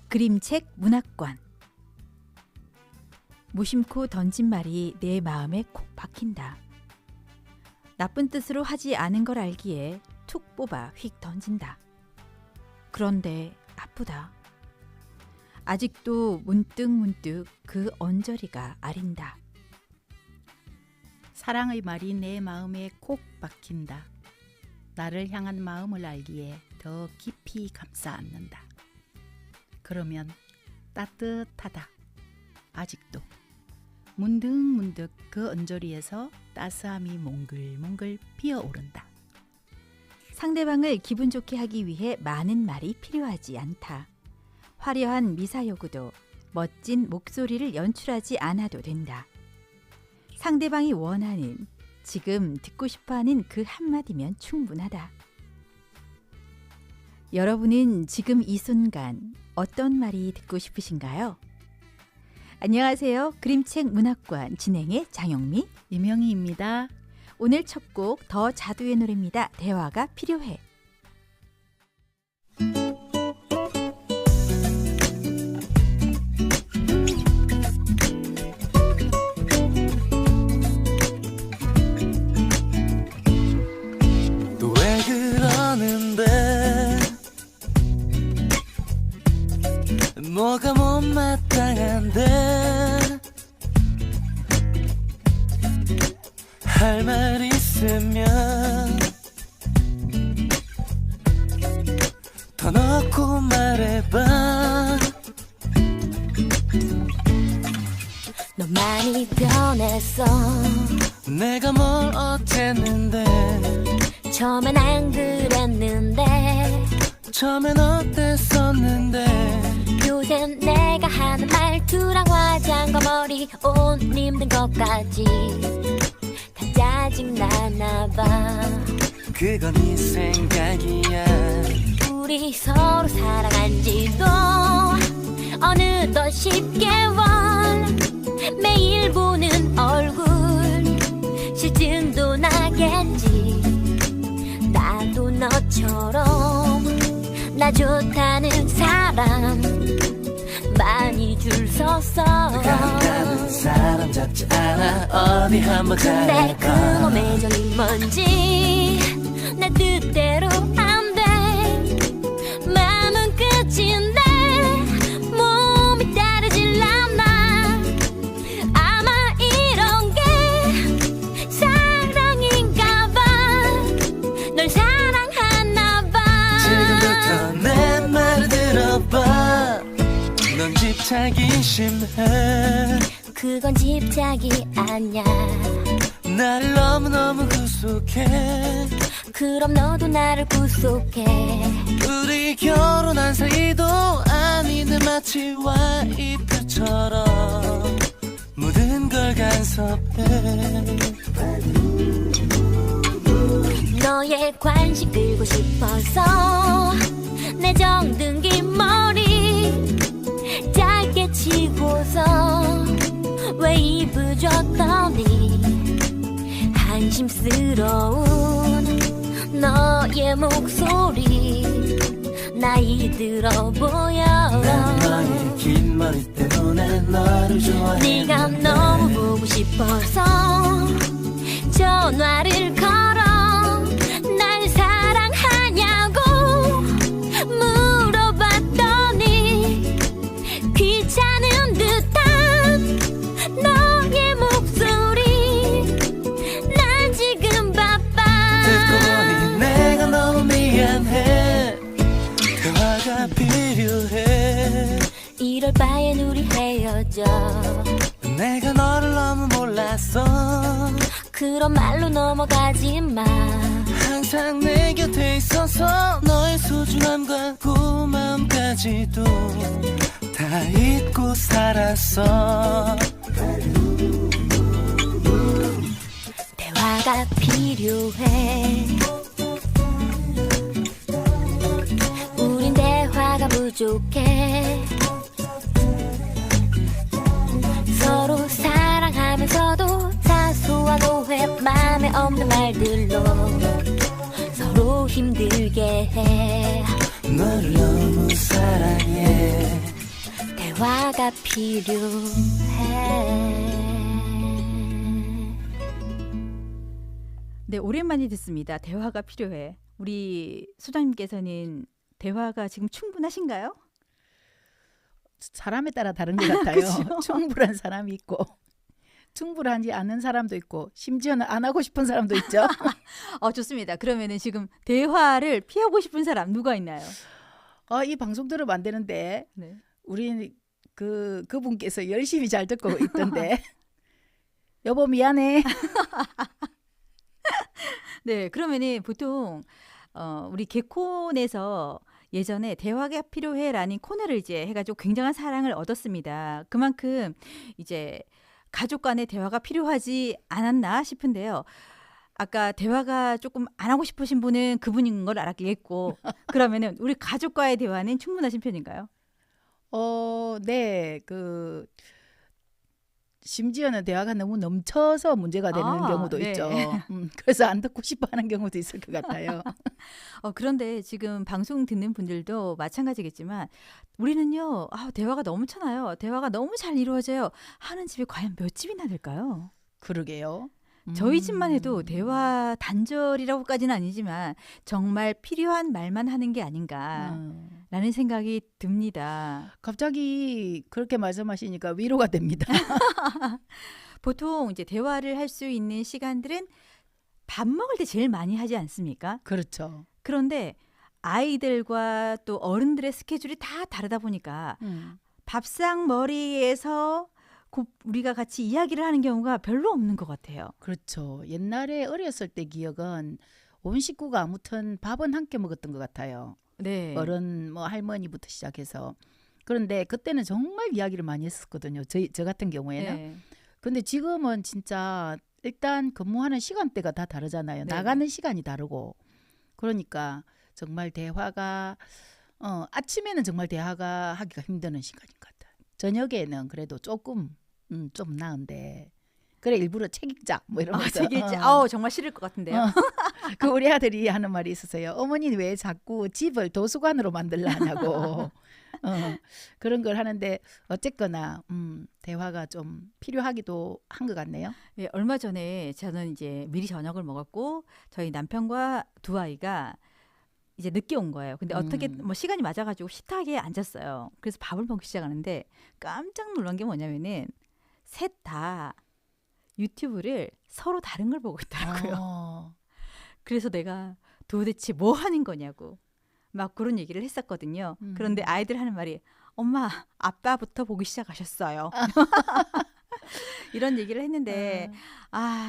그림책 문학관. 무심코 던진 말이 내 마음에 콕 박힌다. 나쁜 뜻으로 하지 않은 걸 알기에 툭 뽑아 휙 던진다. 그런데 아프다. 아직도 문득문득 그 언저리가 아린다. 사랑의 말이 내 마음에 콕 박힌다. 나를 향한 마음을 알기에 더 깊이 감싸 안는다. 그러면 따뜻하다. 아직도 문득문득 그 언저리에서 따스함이 몽글몽글 피어오른다. 상대방을 기분 좋게 하기 위해 많은 말이 필요하지 않다. 화려한 미사여구도 멋진 목소리를 연출하지 않아도 된다. 상대방이 원하는, 지금 듣고 싶어하는 그 한마디면 충분하다. 여러분은 지금 이 순간 어떤 말이 듣고 싶으신가요? 안녕하세요. 그림책 문학관 진행의 장영미, 이명희입니다. 오늘 첫 곡 더 자두의 노래입니다. 대화가 필요해. 또 왜 그러는데 뭐가 못마땅한데 할 말 있으면 더 넣고 말해봐. 너 많이 변했어. 내가 뭘 어쨌는데 처음엔 안 그랬는데 처음엔 어땠었는데 요샌 내가 하는 말투랑 화장과 머리 옷 입는 것까지 다 짜증나나봐. 그건 네 생각이야. 우리 서로 사랑한 지도 어느덧 10개월. 매일 보는 얼굴 실증도 나겠지. 나도 너처럼 나 좋다는 사람 많이 줄 섰어. 간다는 사람 잡지 않아. 어디 한번 근데 잘해봐. 그놈의 애정이 뭔지 내 뜻대로 안 돼. 마음은 끝인데 몸이 따르질 않아. 아마 이런 게 사랑인가 봐. 널 사랑하나 봐. 지금부터 내 말을 들어봐. 넌 집착이 심해. 그건 집착이 아냐. 나를 너무너무 구속해. 그럼 너도 나를 구속해. 우리 결혼한 사이도 아닌데 마치 와이프처럼 모든 걸 간섭해. 너의 관심 끌고 싶어서 내 정등기 머리 짧게 치고서 웨이브 줬더니 한심스러운 너의 목소리 나이 들어 보여. 난 너의 긴 머리 때문에 너를 좋아해. 네가 너무 보고 싶어서 전화를 걸어. 날 사랑하냐고 물어봤더니 귀찮은 듯한 너의 목소리. 난 지금 바빠. 듣고 보니 내가 너무 미안해. 대화가 필요해. 이럴 바엔 우리 헤어져. 내가 너를 너무 몰랐어. 그런 말로 넘어가지 마. 항상 내 곁에 있어서 너의 소중함과 고마움까지도 다 잊고 살았어. 대화가 필요해. 우린 대화가 부족해. 서로 사랑하면서도 사소한 오해 맘에 없는 말들로 서로 힘들게 해. 너를 너무 사랑해. 대화가 필요해. 네, 오랜만에 듣습니다. 대화가 필요해. 우리 소장님께서는 대화가 지금 충분하신가요? 사람에 따라 다른 것 같아요. 그쵸? 충분한 사람이 있고 충분하지 않은 사람도 있고 심지어는 안 하고 싶은 사람도 있죠. 좋습니다. 그러면은 지금 대화를 피하고 싶은 사람 누가 있나요? 이 방송 들으면 안 되는데 네. 우리 그분께서 열심히 잘 듣고 있던데 여보 미안해. 네, 그러면은 보통 우리 개콘에서 예전에 대화가 필요해라는 코너를 이제 해가지고 굉장한 사랑을 얻었습니다. 그만큼 이제 가족 간의 대화가 필요하지 않았나 싶은데요. 아까 대화가 조금 안 하고 싶으신 분은 그분인 걸 알았겠고, 그러면은 우리 가족과의 대화는 충분하신 편인가요? 네, 심지어는 대화가 너무 넘쳐서 문제가 되는 경우도 네. 있죠. 그래서 안 듣고 싶어하는 경우도 있을 것 같아요. 그런데 지금 방송 듣는 분들도 마찬가지겠지만 우리는요, 대화가 너무 많아요. 대화가 너무 잘 이루어져요. 하는 집이 과연 몇 집이나 될까요? 그러게요. 저희 집만 해도 대화 단절이라고까지는 아니지만 정말 필요한 말만 하는 게 아닌가라는 생각이 듭니다. 갑자기 그렇게 말씀하시니까 위로가 됩니다. 보통 이제 대화를 할 수 있는 시간들은 밥 먹을 때 제일 많이 하지 않습니까? 그렇죠. 그런데 아이들과 또 어른들의 스케줄이 다 다르다 보니까 밥상 머리에서 우리가 같이 이야기를 하는 경우가 별로 없는 것 같아요. 그렇죠. 옛날에 어렸을 때 기억은 온 식구가 아무튼 밥은 함께 먹었던 것 같아요. 네. 어른 할머니부터 시작해서. 그런데 그때는 정말 이야기를 많이 했었거든요. 저 같은 경우에는. 네. 근데 지금은 진짜 일단 근무하는 시간대가 다 다르잖아요. 네. 나가는 시간이 다르고. 그러니까 정말 대화가 아침에는 정말 대화가 하기가 힘드는 시간인 것 같아요. 저녁에는 그래도 조금 좀 나은데 그래 일부러 책 읽자 뭐 이러면서 책 읽자. 정말 싫을 것 같은데요. 그 우리 아들이 하는 말이 있었어요. 어머니는 왜 자꾸 집을 도서관으로 만들라 하냐고. 그런 걸 하는데 어쨌거나 대화가 좀 필요하기도 한 것 같네요. 네, 얼마 전에 저는 이제 미리 저녁을 먹었고 저희 남편과 두 아이가 이제 늦게 온 거예요. 근데 어떻게 뭐 시간이 맞아가지고 식탁에 앉았어요. 그래서 밥을 먹기 시작하는데 깜짝 놀란 게 뭐냐면은 셋 다 유튜브를 서로 다른 걸 보고 있더라고요. 그래서 내가 도대체 뭐 하는 거냐고 막 그런 얘기를 했었거든요. 그런데 아이들 하는 말이 엄마 아빠부터 보기 시작하셨어요. 이런 얘기를 했는데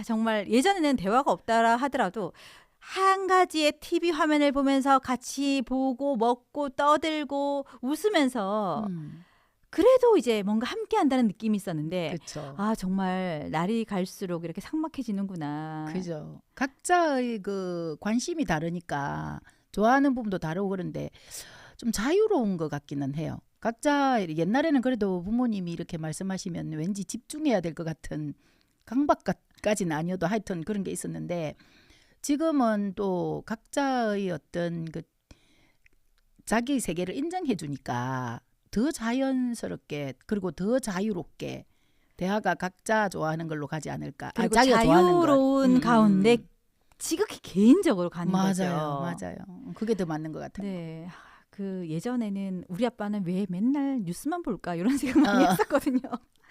정말 예전에는 대화가 없다라 하더라도 한 가지의 TV 화면을 보면서 같이 보고 먹고 떠들고 웃으면서 그래도 이제 뭔가 함께 한다는 느낌이 있었는데 그렇죠. 정말 날이 갈수록 이렇게 삭막해지는구나. 그죠. 각자의 그 관심이 다르니까 좋아하는 부분도 다르고 그런데 좀 자유로운 것 같기는 해요. 각자 옛날에는 그래도 부모님이 이렇게 말씀하시면 왠지 집중해야 될 것 같은 강박까지는 아니어도 하여튼 그런 게 있었는데 지금은 또 각자의 어떤 그 자기 세계를 인정해 주니까 더 자연스럽게 그리고 더 자유롭게 대화가 각자 좋아하는 걸로 가지 않을까. 그리고 자기가 좋아하는 것. 자유로운 가운데 지극히 개인적으로 가는 거죠. 맞아요. 그게 더 맞는 것 같아요. 네. 그 예전에는 우리 아빠는 왜 맨날 뉴스만 볼까 이런 생각 많이 했었거든요.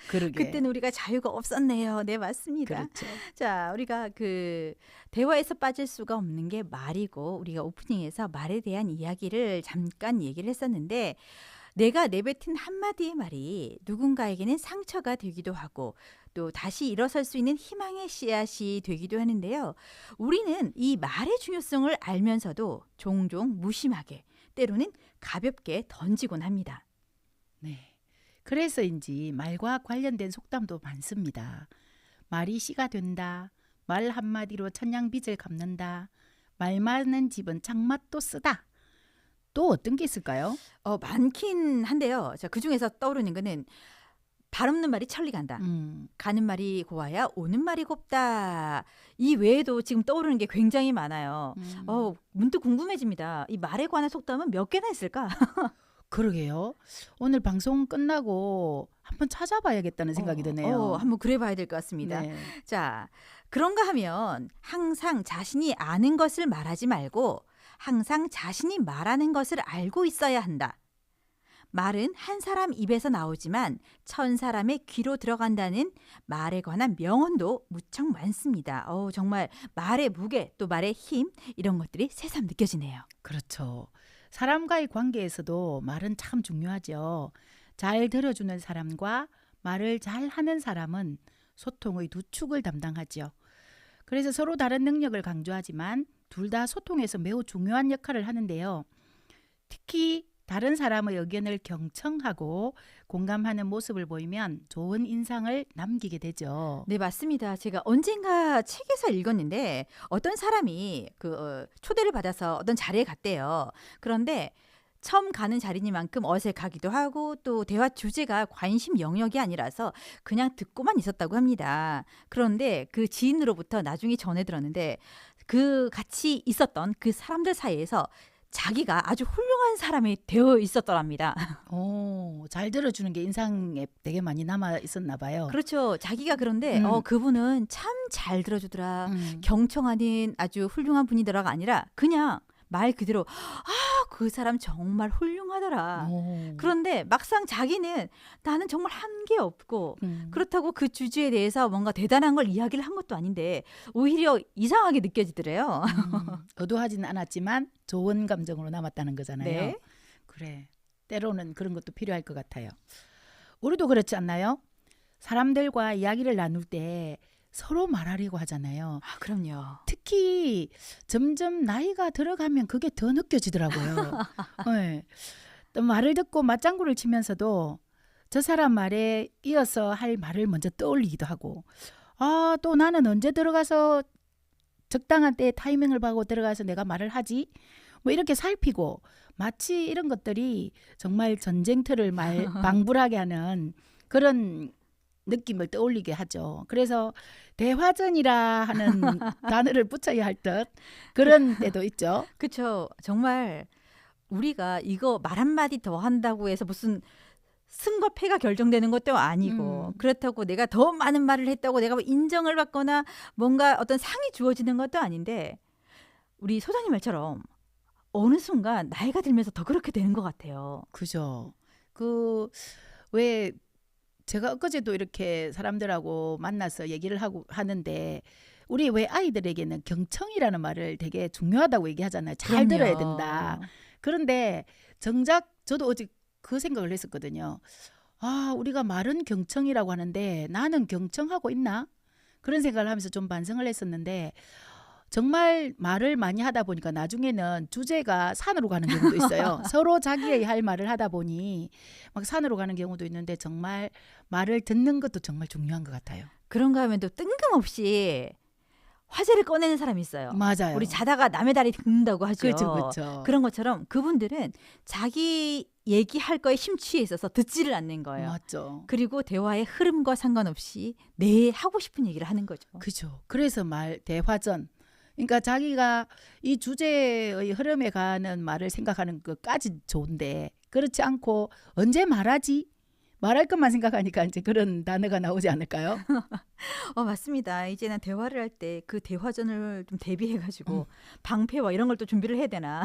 그러게. 그때는 우리가 자유가 없었네요. 네, 맞습니다. 그렇죠. 자, 우리가 그 대화에서 빠질 수가 없는 게 말이고 우리가 오프닝에서 말에 대한 이야기를 잠깐 얘기를 했었는데 내가 내뱉은 한마디의 말이 누군가에게는 상처가 되기도 하고 또 다시 일어설 수 있는 희망의 씨앗이 되기도 하는데요. 우리는 이 말의 중요성을 알면서도 종종 무심하게 때로는 가볍게 던지곤 합니다. 네. 그래서인지 말과 관련된 속담도 많습니다. 말이 씨가 된다. 말 한마디로 천냥빚을 갚는다. 말 많은 집은 장맛도 쓰다. 또 어떤 게 있을까요? 많긴 한데요. 자, 그중에서 떠오르는 거는 발 없는 말이 천리 간다. 가는 말이 고와야 오는 말이 곱다. 이 외에도 지금 떠오르는 게 굉장히 많아요. 문득 궁금해집니다. 이 말에 관한 속담은 몇 개나 있을까? 그러게요. 오늘 방송 끝나고 한번 찾아봐야겠다는 생각이 드네요. 한번 그래봐야 될 것 같습니다. 네. 자, 그런가 하면 항상 자신이 아는 것을 말하지 말고 항상 자신이 말하는 것을 알고 있어야 한다. 말은 한 사람 입에서 나오지만 1000사람의 귀로 들어간다는 말에 관한 명언도 무척 많습니다. 정말 말의 무게 또 말의 힘 이런 것들이 새삼 느껴지네요. 그렇죠. 사람과의 관계에서도 말은 참 중요하죠. 잘 들어주는 사람과 말을 잘 하는 사람은 소통의 두 축을 담당하죠. 그래서 서로 다른 능력을 강조하지만 둘 다 소통에서 매우 중요한 역할을 하는데요. 특히 다른 사람의 의견을 경청하고 공감하는 모습을 보이면 좋은 인상을 남기게 되죠. 네, 맞습니다. 제가 언젠가 책에서 읽었는데 어떤 사람이 초대를 받아서 어떤 자리에 갔대요. 그런데 처음 가는 자리니만큼 어색하기도 하고 또 대화 주제가 관심 영역이 아니라서 그냥 듣고만 있었다고 합니다. 그런데 그 지인으로부터 나중에 전해 들었는데 그 같이 있었던 그 사람들 사이에서 자기가 아주 훌륭한 사람이 되어 있었더랍니다. 잘 들어주는 게 인상에 되게 많이 남아 있었나 봐요. 그렇죠. 자기가 그런데 그분은 참 잘 들어주더라. 음. 경청하는 아주 훌륭한 분이더라가 아니라 그냥 말 그대로 그 사람 정말 훌륭하더라. 그런데 막상 자기는 나는 정말 한 게 없고 그렇다고 그 주제에 대해서 뭔가 대단한 걸 이야기를 한 것도 아닌데 오히려 이상하게 느껴지더래요. 의도하지는 않았지만 좋은 감정으로 남았다는 거잖아요. 네. 그래. 때로는 그런 것도 필요할 것 같아요. 우리도 그렇지 않나요? 사람들과 이야기를 나눌 때 서로 말하려고 하잖아요. 그럼요. 특히 점점 나이가 들어가면 그게 더 느껴지더라고요. 네. 또 말을 듣고 맞장구를 치면서도 저 사람 말에 이어서 할 말을 먼저 떠올리기도 하고 또 나는 언제 들어가서 적당한 때에 타이밍을 봐고 들어가서 내가 말을 하지? 뭐 이렇게 살피고 마치 이런 것들이 정말 전쟁터를 방불하게 하는 그런 느낌을 떠올리게 하죠. 그래서 대화전이라 하는 단어를 붙여야 할 듯 그런 때도 있죠. 그렇죠. 정말 우리가 이거 말 한마디 더 한다고 해서 무슨 승과 패가 결정되는 것도 아니고 그렇다고 내가 더 많은 말을 했다고 내가 뭐 인정을 받거나 뭔가 어떤 상이 주어지는 것도 아닌데 우리 소장님 말처럼 어느 순간 나이가 들면서 더 그렇게 되는 것 같아요. 그죠. 왜 제가 엊그제도 이렇게 사람들하고 만나서 얘기를 하는데 우리 왜 아이들에게는 경청이라는 말을 되게 중요하다고 얘기하잖아요. 잘 그럼요. 들어야 된다. 그런데 정작 저도 어제 그 생각을 했었거든요. 우리가 말은 경청이라고 하는데 나는 경청하고 있나? 그런 생각을 하면서 좀 반성을 했었는데 정말 말을 많이 하다 보니까 나중에는 주제가 산으로 가는 경우도 있어요. 서로 자기의 할 말을 하다 보니 막 산으로 가는 경우도 있는데 정말 말을 듣는 것도 정말 중요한 것 같아요. 그런가 하면 또 뜬금없이 화제를 꺼내는 사람이 있어요. 맞아요. 우리 자다가 남의 다리 긁는다고 하죠. 그렇죠. 그런 것처럼 그분들은 자기 얘기할 거에 심취해 있어서 듣지를 않는 거예요. 맞죠. 그리고 대화의 흐름과 상관없이 내 하고 싶은 얘기를 하는 거죠. 그죠. 그래서 대화전. 그러니까 자기가 이 주제의 흐름에 가는 말을 생각하는 것까지 좋은데 그렇지 않고 언제 말하지? 말할 것만 생각하니까 이제 그런 단어가 나오지 않을까요? 맞습니다. 이제는 대화를 할 때 그 대화전을 좀 대비해가지고 방패와 이런 걸 또 준비를 해야 되나.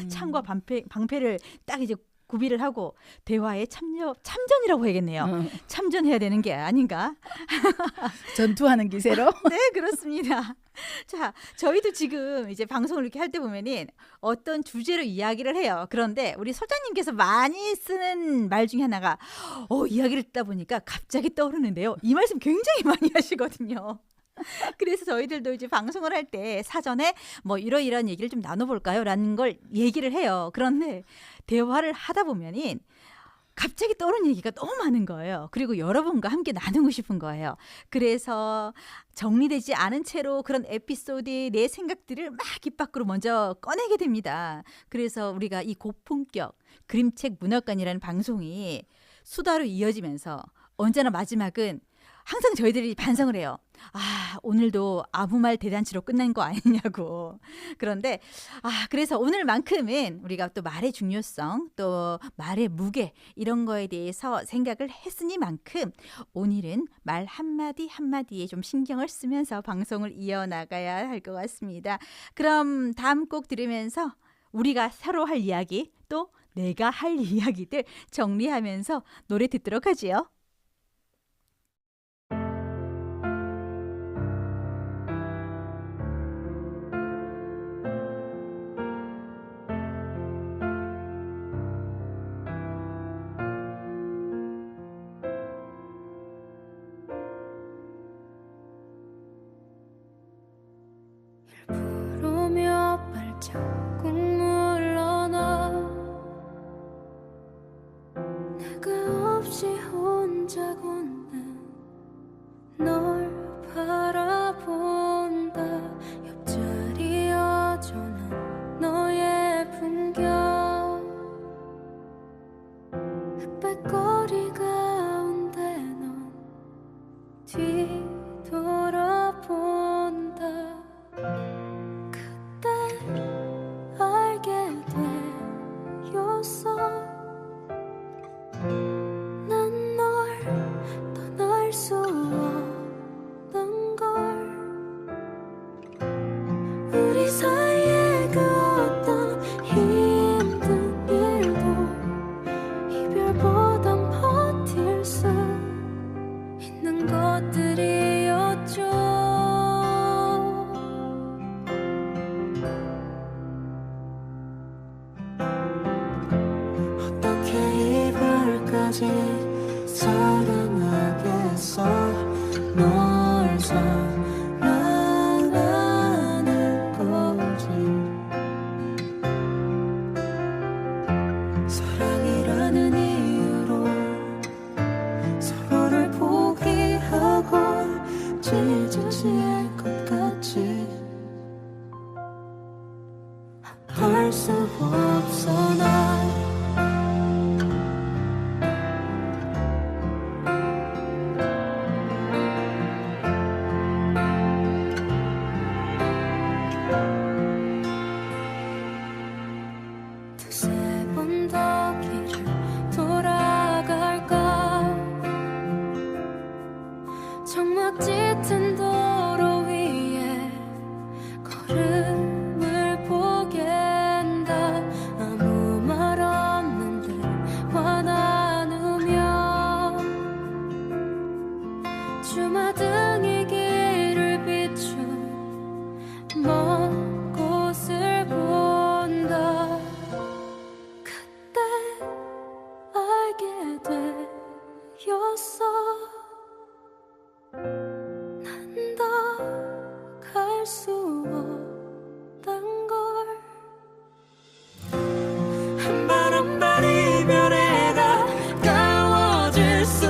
창과 방패를 딱 이제 구비를 하고 대화에 참전이라고 해야겠네요. 참전해야 되는 게 아닌가? 전투하는 기세로? 네, 그렇습니다. 자, 저희도 지금 이제 방송을 이렇게 할 때 보면은 어떤 주제로 이야기를 해요. 그런데 우리 소장님께서 많이 쓰는 말 중에 하나가 이야기를 듣다 보니까 갑자기 떠오르는데요. 이 말씀 굉장히 많이 하시거든요. 그래서 저희들도 이제 방송을 할 때 사전에 뭐 이러이러한 얘기를 좀 나눠볼까요? 라는 걸 얘기를 해요. 그런데 대화를 하다 보면은 갑자기 떠오르는 얘기가 너무 많은 거예요. 그리고 여러분과 함께 나누고 싶은 거예요. 그래서 정리되지 않은 채로 그런 에피소드의 내 생각들을 막 입 밖으로 먼저 꺼내게 됩니다. 그래서 우리가 이 고품격 그림책 문학관이라는 방송이 수다로 이어지면서 언제나 마지막은 항상 저희들이 반성을 해요. 아, 오늘도 아무 말 대잔치로 끝난 거 아니냐고. 그런데 그래서 오늘만큼은 우리가 또 말의 중요성, 또 말의 무게 이런 거에 대해서 생각을 했으니만큼 오늘은 말 한마디 한마디에 좀 신경을 쓰면서 방송을 이어나가야 할 것 같습니다. 그럼 다음 곡 들으면서 우리가 서로 할 이야기, 또 내가 할 이야기들 정리하면서 노래 듣도록 하지요. 부르며 발자국 물러나 내가 없이 혼자 걷는 널 바라본다. 옆자리 여전한 너의 풍경 흑백거리 가운데 넌 뒤돌아본다. 그때 알게 되었어. 난 널 떠날 수 없는 걸. 우리 사이의 그 어떤 힘든 일도 이별보단 버틸 수 있는 것들이었죠. 어떻게 이별까지 사랑하겠어. 널 사랑하는 거지. 사랑이라는 이유로 서로를 포기하고 찢어질 것 같이. 할 수 없어 난. 두세 번 더 길을 돌아갈까. 정막 짙은 도로 위에 걸음을 보갠다. 아무 말 없는 대화 나누며 주마등이 길을 비춘 먼 곳을 본다. 그때 알게 되었어. 난 더 갈 수 없단 걸. 한 발 한 발 이별에 가까워질수록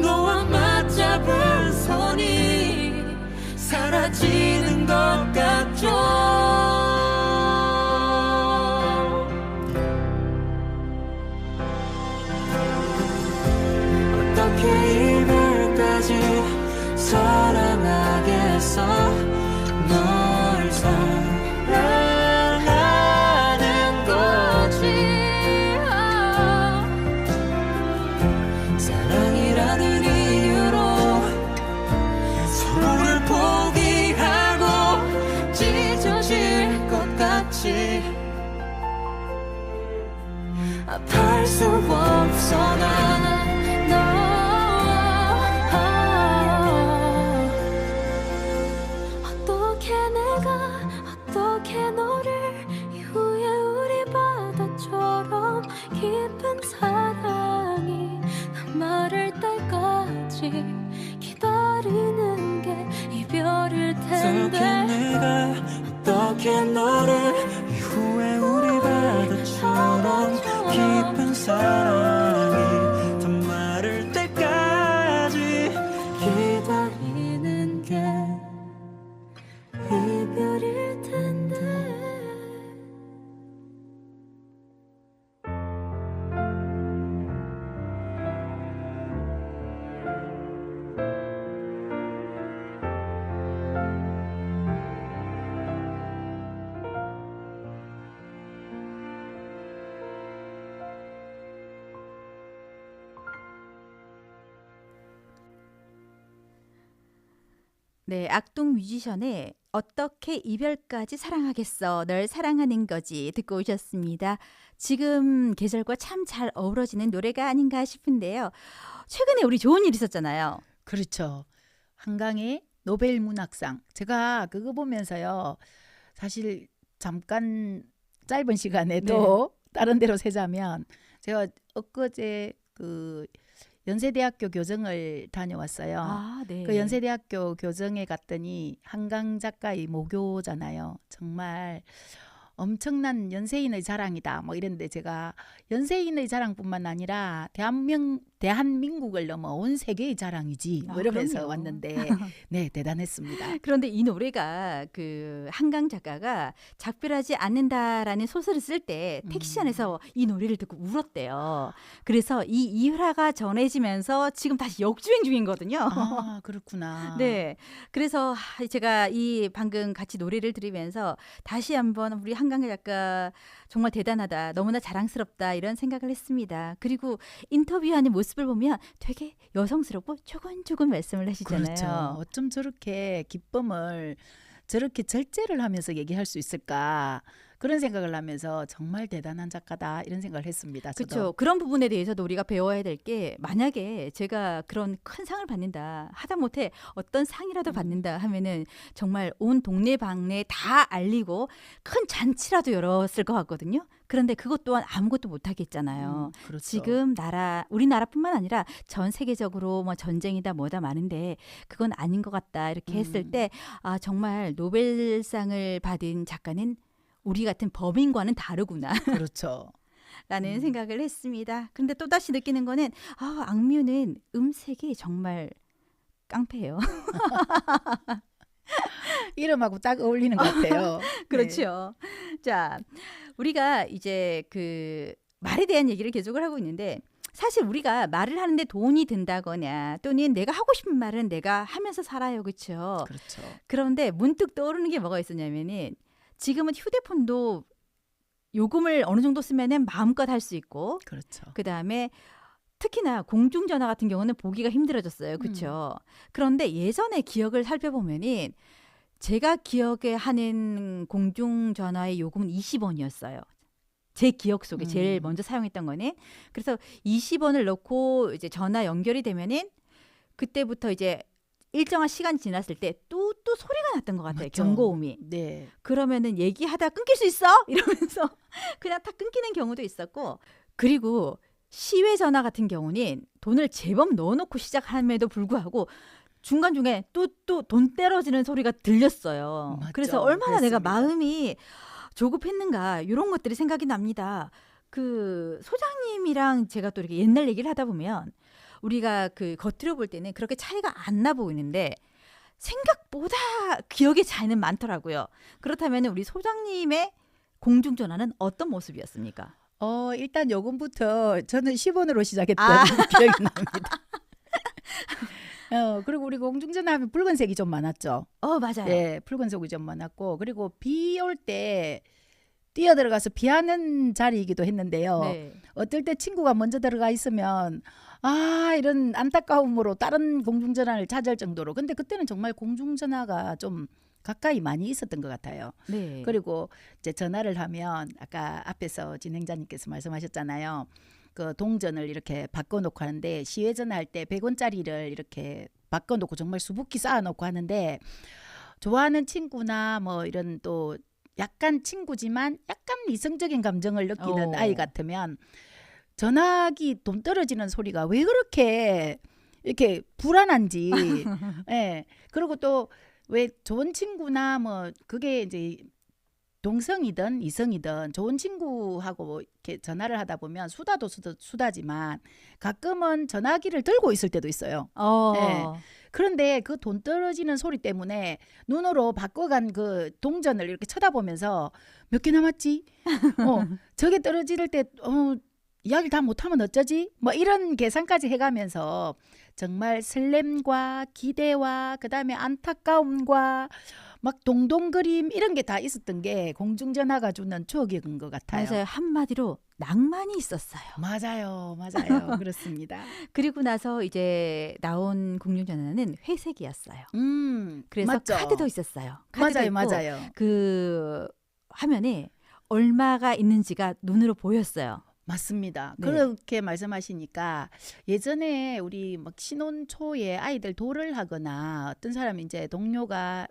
너와 맞잡은 손이 사라지는 것 같죠. 어떻게 이별까지 사랑하겠어. 널 사랑하는 거지. 사랑이라는 이유로 서로를 포기하고 찢어질 것 같이. 아파할 수 없어 난. 어떻게 내가 어떻게 너를 이후에 우리 바다처럼 깊은 사랑이 남아를 때까지 기다리는 게 이별일 어떻게 텐데. 내가 어떻게 너를 이후에 우리 바다처럼 깊은 사랑이 다 마를 때까지 기다리는 게 이별일 텐데. 네, 악동 뮤지션의 어떻게 이별까지 사랑하겠어 널 사랑하는 거지 듣고 오셨습니다. 지금 계절과 참 잘 어우러지는 노래가 아닌가 싶은데요. 최근에 우리 좋은 일 있었잖아요. 그렇죠. 한강의 노벨 문학상. 제가 그거 보면서요. 사실 잠깐 짧은 시간에도 다른 데로 세자면 제가 엊그제 그 연세대학교 교정을 다녀왔어요. 아, 네. 그 연세대학교 교정에 갔더니 한강 작가의 모교잖아요. 정말 엄청난 연세인의 자랑이다. 뭐 이랬는데 제가 연세인의 자랑뿐만 아니라 대한민국을 넘어 온 세계의 자랑이지. 뭐 아, 이러면서 그럼요. 왔는데 네 대단했습니다. 그런데 이 노래가 그 한강 작가가 작별하지 않는다라는 소설을 쓸 때 택시 안에서 이 노래를 듣고 울었대요. 그래서 이 일화가 전해지면서 지금 다시 역주행 중이거든요. 아 그렇구나. 네. 그래서 제가 이 방금 같이 노래를 들으면서 다시 한번 우리 한강 작가 정말 대단하다. 너무나 자랑스럽다. 이런 생각을 했습니다. 그리고 인터뷰하는 모습을 보면 되게 여성스럽고 조곤조곤 말씀을 하시잖아요. 그렇죠. 어쩜 저렇게 기쁨을 저렇게 절제를 하면서 얘기할 수 있을까 그런 생각을 하면서 정말 대단한 작가다 이런 생각을 했습니다. 저도. 그렇죠. 그런 부분에 대해서도 우리가 배워야 될 게 만약에 제가 그런 큰 상을 받는다 하다못해 어떤 상이라도 받는다 하면은 정말 온 동네방네 다 알리고 큰 잔치라도 열었을 것 같거든요. 그런데 그것 또한 아무것도 못하겠잖아요. 그렇죠. 지금 우리나라뿐만 아니라 전 세계적으로 뭐 전쟁이다 뭐다 많은데 그건 아닌 것 같다 이렇게 했을 때 아 정말 노벨상을 받은 작가는 우리 같은 범인과는 다르구나. 그렇죠. 라는 생각을 했습니다. 근데 또다시 느끼는 거는 악뮤는 음색이 정말 깡패예요. 이름하고 딱 어울리는 것 같아요. 그렇죠. 자, 우리가 이제 그 말에 대한 얘기를 계속을 하고 있는데 사실 우리가 말을 하는데 돈이 든다거나 또는 내가 하고 싶은 말은 내가 하면서 살아요. 그렇죠? 그렇죠. 그런데 문득 떠오르는 게 뭐가 있었냐면은 지금은 휴대폰도 요금을 어느 정도 쓰면은 마음껏 할 수 있고 그렇죠. 그다음에 특히나 공중전화 같은 경우는 보기가 힘들어졌어요. 그렇죠? 그런데 예전의 기억을 살펴보면은 제가 기억에 하는 공중전화의 요금은 20원이었어요. 제 기억 속에 제일 먼저 사용했던 거는. 그래서 20원을 넣고 이제 전화 연결이 되면은 그때부터 이제 일정한 시간이 지났을 때 또 소리가 났던 것 같아요. 맞죠. 경고음이. 네. 그러면은 얘기하다 끊길 수 있어? 이러면서 그냥 탁 끊기는 경우도 있었고 그리고 시외 전화 같은 경우는 돈을 제법 넣어놓고 시작함에도 불구하고 중간중에 또 돈 떨어지는 소리가 들렸어요. 맞죠. 그래서 얼마나 내가 그랬습니다. 마음이 조급했는가 이런 것들이 생각이 납니다. 그 소장님이랑 제가 또 이렇게 옛날 얘기를 하다 보면 우리가 그 겉으로 볼 때는 그렇게 차이가 안 나 보이는데 생각보다 기억의 차이는 많더라고요. 그렇다면 우리 소장님의 공중전화는 어떤 모습이었습니까? 일단 요금부터 저는 10원으로 시작했던 아. 기억이 납니다. 그리고 우리 공중전화 하면 붉은색이 좀 많았죠. 맞아요. 네, 붉은색이 좀 많았고 그리고 비 올 때 뛰어들어가서 피하는 자리이기도 했는데요. 네. 어떨 때 친구가 먼저 들어가 있으면 이런 안타까움으로 다른 공중전화를 찾을 정도로 근데 그때는 정말 공중전화가 좀 가까이 많이 있었던 것 같아요. 네. 그리고 이제 전화를 하면 아까 앞에서 진행자님께서 말씀하셨잖아요. 그 동전을 이렇게 바꿔놓고 하는데 시외 전화할 때 100원짜리를 이렇게 바꿔놓고 정말 수북히 쌓아놓고 하는데 좋아하는 친구나 뭐 이런 또 약간 친구지만 약간 이성적인 감정을 느끼는 아이 같으면 전화기 돈 떨어지는 소리가 왜 그렇게 이렇게 불안한지 예. 그리고 또 왜 좋은 친구나 뭐 그게 이제 동성이든 이성이든 좋은 친구하고 이렇게 전화를 하다 보면 수다도 수다지만 가끔은 전화기를 들고 있을 때도 있어요. 네. 그런데 그 돈 떨어지는 소리 때문에 눈으로 바꿔간 그 동전을 이렇게 쳐다보면서 몇 개 남았지? 저게 떨어질 때 이야기를 다 못하면 어쩌지? 뭐 이런 계산까지 해가면서 정말 설렘과 기대와 그다음에 안타까움과 막 동동 그림 이런 게 다 있었던 게 공중전화가 주는 추억인 것 같아요. 맞아요. 한마디로 낭만이 있었어요. 맞아요. 그렇습니다. 그리고 나서 이제 나온 공중전화는 회색이었어요. 그래서 맞죠. 카드도 있었어요. 카드도 있고 맞아요. 그 화면에 얼마가 있는지가 눈으로 보였어요. 맞습니다. 네. 그렇게 말씀하시니까 예전에 우리 막 신혼 초에 아이들 도를 하거나 어떤 사람이 이제 동료가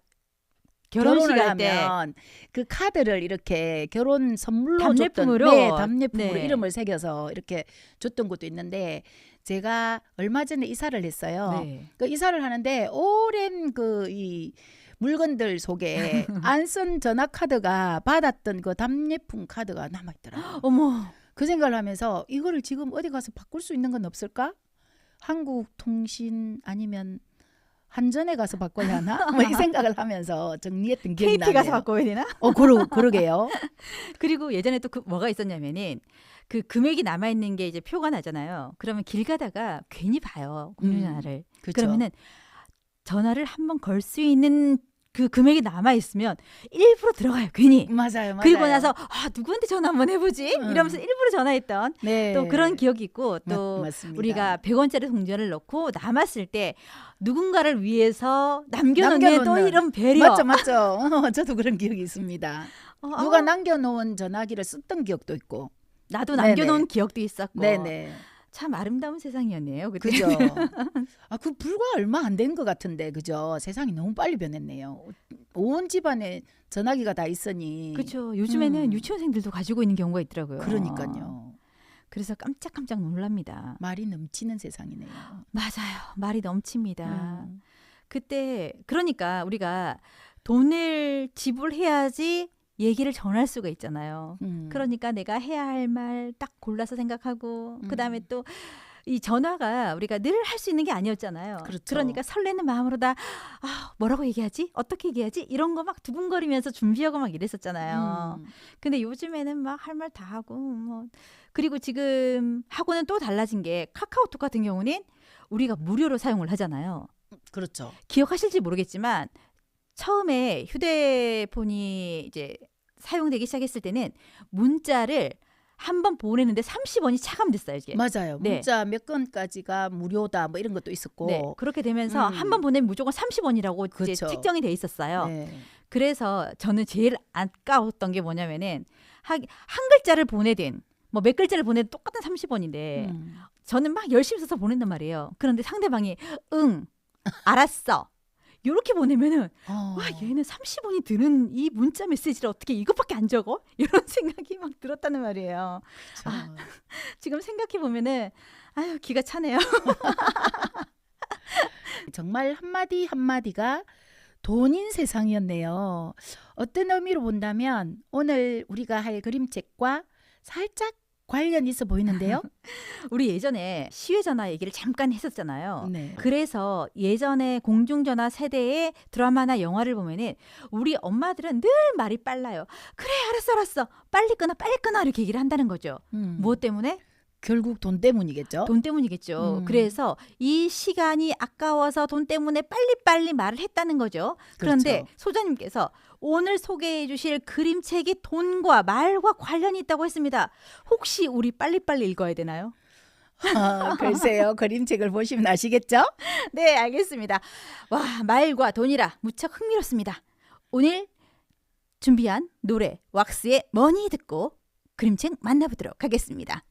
결혼식 결혼을 할 때 하면 그 카드를 이렇게 결혼 선물로 답례품으로. 줬던, 네, 답례품으로 네. 이름을 새겨서 이렇게 줬던 것도 있는데 제가 얼마 전에 이사를 했어요. 네. 그 이사를 하는데 오랜 그 이 물건들 속에 안 쓴 전화 카드가 받았던 그 답례품 카드가 남아 있더라고요. 어머. 그 생각을 하면서 이거를 지금 어디 가서 바꿀 수 있는 건 없을까? 한국통신 아니면 한전에 가서 바꿔야 하나? 뭐 이 생각을 하면서 정리했던 기억이 KT 나네요. 가서 바꿔야 되나? 그러게요. 그리고 예전에 또 뭐가 있었냐면은 그 금액이 남아 있는 게 이제 표가 나잖아요. 그러면 길 가다가 괜히 봐요. 공중전화를. 그렇죠. 그러면은 전화를 한번 걸 수 있는 그 금액이 남아 있으면 일부러 들어가요. 괜히. 맞아요. 그리고 나서 누구한테 전화 한번 해보지? 이러면서 일부러 전화했던 네. 또 그런 기억이 있고 또 맞습니다. 우리가 100원짜리 동전을 넣고 남았을 때 누군가를 위해서 남겨놓는 또 이런 배려. 맞죠. 저도 그런 기억이 있습니다. 누가 남겨놓은 전화기를 썼던 기억도 있고. 나도 네네. 남겨놓은 기억도 있었고. 네네. 참 아름다운 세상이었네요. 그때. 그죠. 그 불과 얼마 안 된 것 같은데, 그죠. 세상이 너무 빨리 변했네요. 온 집안에 전화기가 다 있으니. 그렇죠. 요즘에는 유치원생들도 가지고 있는 경우가 있더라고요. 그러니까요. 그래서 깜짝깜짝 놀랍니다. 말이 넘치는 세상이네요. 맞아요. 말이 넘칩니다. 음. 그때 그러니까 우리가 돈을 지불해야지 얘기를 전할 수가 있잖아요. 그러니까 내가 해야 할 말 딱 골라서 생각하고 그다음에 또 이 전화가 우리가 늘 할 수 있는 게 아니었잖아요. 그렇죠. 그러니까 설레는 마음으로 다 뭐라고 얘기하지? 어떻게 얘기하지? 이런 거 막 두근거리면서 준비하고 막 이랬었잖아요. 근데 요즘에는 막 할 말 다 하고 뭐 그리고 지금 하고는 또 달라진 게 카카오톡 같은 경우는 우리가 무료로 사용을 하잖아요. 그렇죠. 기억하실지 모르겠지만 처음에 휴대폰이 이제 사용되기 시작했을 때는 문자를 한 번 보내는데 30원이 차감됐어요. 이게. 맞아요. 네. 문자 몇 건까지가 무료다 뭐 이런 것도 있었고. 네, 그렇게 되면서 한 번 보내면 무조건 30원이라고 이제 그렇죠. 책정이 돼 있었어요. 네. 그래서 저는 제일 아까웠던 게 뭐냐면은 한 글자를 보내든 뭐 몇 글자를 보내든 똑같은 30원인데 저는 막 열심히 써서 보낸단 말이에요. 그런데 상대방이 응, 알았어. 이렇게 보내면은 와 얘는 30원이 드는 이 문자 메시지를 어떻게 이것밖에 안 적어? 이런 생각이 막 들었다는 말이에요. 그렇죠. 지금 생각해 보면은 아유 기가 차네요. 정말 한마디 한마디가 돈인 세상이었네요. 어떤 의미로 본다면 오늘 우리가 할 그림책과 살짝 관련 있어 보이는데요. 우리 예전에 시외전화 얘기를 잠깐 했었잖아요. 네. 그래서 예전에 공중전화 세대의 드라마나 영화를 보면은 우리 엄마들은 늘 말이 빨라요. 그래 알았어 빨리 끊어 이렇게 얘기를 한다는 거죠. 무엇 때문에? 결국 돈 때문이겠죠. 돈 때문이겠죠. 그래서 이 시간이 아까워서 돈 때문에 빨리빨리 말을 했다는 거죠. 그런데 그렇죠. 소장님께서 오늘 소개해 주실 그림책이 돈과 말과 관련이 있다고 했습니다. 혹시 우리 빨리빨리 읽어야 되나요? 글쎄요. 그림책을 보시면 아시겠죠? 네, 알겠습니다. 와, 말과 돈이라 무척 흥미롭습니다. 오늘 준비한 노래 왁스의 머니 듣고 그림책 만나보도록 하겠습니다.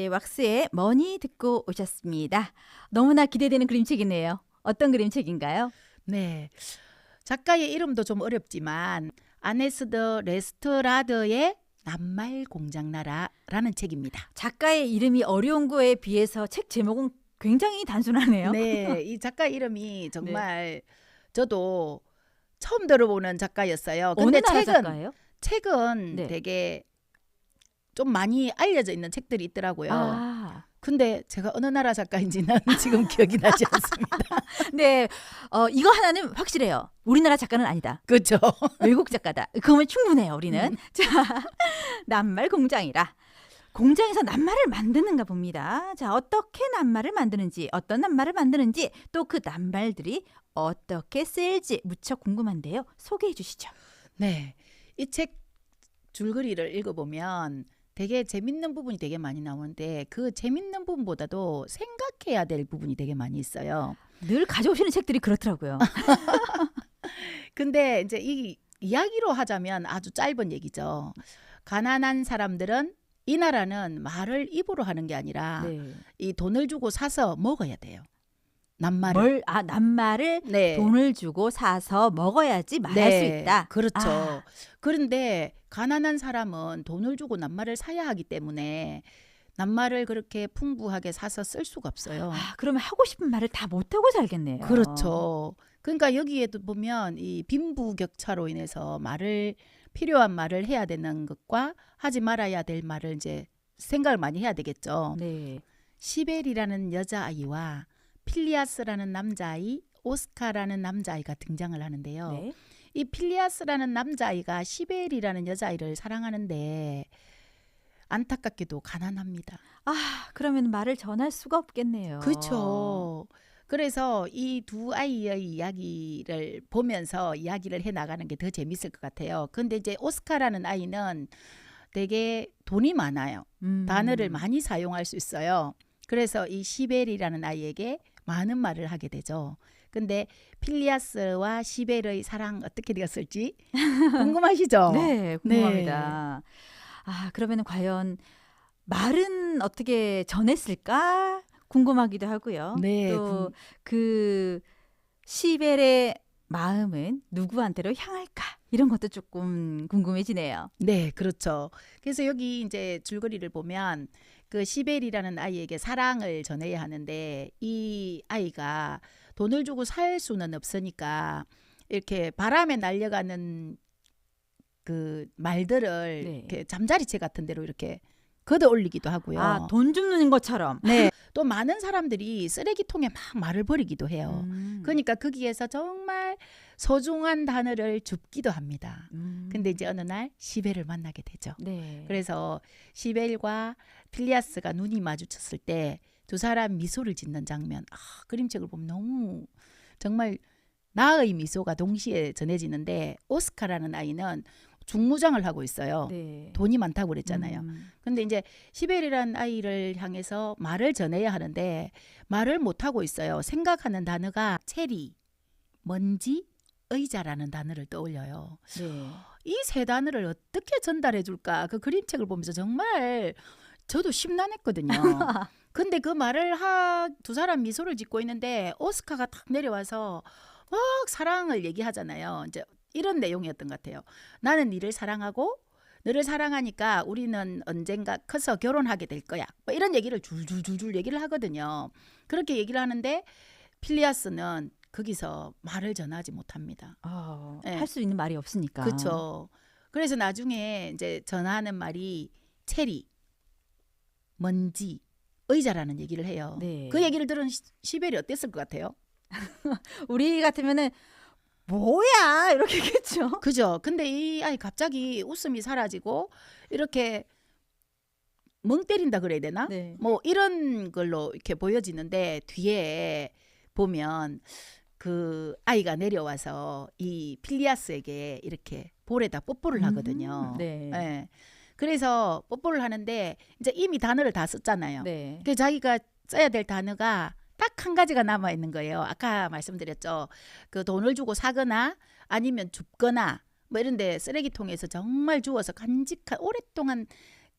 네, 왁스의 머니 듣고 오셨습니다. 너무나 기대되는 그림책이네요. 어떤 그림책인가요? 네. 작가의 이름도 좀 어렵지만 아네스드 레스트라드의 낱말 공장나라라는 책입니다. 작가의 이름이 어려운 거에 비해서 책 제목은 굉장히 단순하네요. 네, 이 작가 이름이 정말 저도 처음 들어보는 작가였어요. 어느 근데 나라 작가예요? 책은 네. 되게 좀 많이 알려져 있는 책들이 있더라고요. 아, 근데 제가 어느 나라 작가인지는 지금 기억이 나지 않습니다. 네, 이거 하나는 확실해요. 우리나라 작가는 아니다. 그렇죠? 외국 작가다. 그러면 충분해요. 우리는. 자, 낱말 공장이라. 공장에서 낱말을 만드는가 봅니다. 자, 어떻게 낱말을 만드는지, 어떤 낱말을 만드는지, 또 그 낱말들이 어떻게 쓰일지 무척 궁금한데요. 소개해 주시죠. 네, 이 책 줄거리를 읽어보면 되게 재밌는 부분이 되게 많이 나오는데 그 재밌는 부분보다도 생각해야 될 부분이 되게 많이 있어요. 늘 가져오시는 책들이 그렇더라고요. 근데 이제 이 이야기로 하자면 아주 짧은 얘기죠. 가난한 사람들은 이 나라는 말을 입으로 하는 게 아니라 네. 이 돈을 주고 사서 먹어야 돼요. 낱말을. 낱말을 네. 돈을 주고 사서 먹어야지 말할 수 있다. 그렇죠. 아. 그런데 가난한 사람은 돈을 주고 낱말을 사야 하기 때문에 낱말을 그렇게 풍부하게 사서 쓸 수가 없어요. 그러면 하고 싶은 말을 다 못하고 살겠네요. 그렇죠. 그러니까 여기에도 보면 이 빈부격차로 인해서 필요한 말을 해야 되는 것과 하지 말아야 될 말을 이제 생각을 많이 해야 되겠죠. 네. 시벨이라는 여자아이와 필리아스라는 남자아이, 오스카라는 남자아이가 등장을 하는데요. 네. 이 필리아스라는 남자아이가 시벨이라는 여자아이를 사랑하는데 안타깝게도 가난합니다. 그러면 말을 전할 수가 없겠네요. 그렇죠. 그래서 이 두 아이의 이야기를 보면서 이야기를 해 나가는 게 더 재밌을 것 같아요. 근데 이제 오스카라는 아이는 되게 돈이 많아요. 단어를 많이 사용할 수 있어요. 그래서 이 시벨이라는 아이에게 많은 말을 하게 되죠. 근데 필리아스와 시벨의 사랑 어떻게 되었을지 궁금하시죠? 네, 궁금합니다. 그러면 과연 말은 어떻게 전했을까 궁금하기도 하고요. 네, 또 그 시벨의 마음은 누구한테로 향할까 이런 것도 조금 궁금해지네요. 네, 그렇죠. 그래서 여기 이제 줄거리를 보면 그 시벨이라는 아이에게 사랑을 전해야 하는데 이 아이가 돈을 주고 살 수는 없으니까 이렇게 바람에 날려가는 그 말들을 네. 이렇게 잠자리채 같은 데로 이렇게 걷어 올리기도 하고요. 돈 줍는 것처럼. 네, 또 많은 사람들이 쓰레기통에 막 말을 버리기도 해요. 그러니까 거기에서 정말 소중한 단어를 줍기도 합니다. 근데 이제 어느 날 시벨을 만나게 되죠. 네. 그래서 시벨과 필리아스가 눈이 마주쳤을 때 두 사람 미소를 짓는 장면. 그림책을 보면 너무 정말 나의 미소가 동시에 전해지는데 오스카라는 아이는 중무장을 하고 있어요. 네. 돈이 많다고 그랬잖아요. 근데 이제 시벨이라는 아이를 향해서 말을 전해야 하는데 말을 못 하고 있어요. 생각하는 단어가 체리, 먼지, 의자라는 단어를 떠올려요. 네. 이 세 단어를 어떻게 전달해 줄까? 그 그림책을 보면서 정말 저도 심란했거든요. 근데 그 말을 두 사람 미소를 짓고 있는데 오스카가 탁 내려와서 막 사랑을 얘기하잖아요. 이제 이런 내용이었던 것 같아요. 나는 니를 사랑하고 너를 사랑하니까 우리는 언젠가 커서 결혼하게 될 거야. 뭐 이런 얘기를 줄줄줄줄 얘기를 하거든요. 그렇게 얘기를 하는데 필리아스는 거기서 말을 전하지 못합니다. 네. 할 수 있는 말이 없으니까. 그렇죠. 그래서 나중에 이제 전하는 말이 체리, 먼지, 의자라는 얘기를 해요. 네. 그 얘기를 들은 시벨이 어땠을 것 같아요? 우리 같으면은 뭐야 이렇게 했겠죠. 그죠. 근데 이 아이 갑자기 웃음이 사라지고 이렇게 멍 때린다 그래야 되나? 네. 뭐 이런 걸로 이렇게 보여지는데 뒤에 보면 그 아이가 내려와서 이 필리아스에게 이렇게 볼에다 뽀뽀를 하거든요. 네. 네. 그래서 뽀뽀를 하는데 이제 이미 단어를 다 썼잖아요. 네. 그 자기가 써야 될 단어가 딱 한 가지가 남아 있는 거예요. 아까 말씀드렸죠. 그 돈을 주고 사거나 아니면 줍거나 뭐 이런데 쓰레기통에서 정말 주워서 오랫동안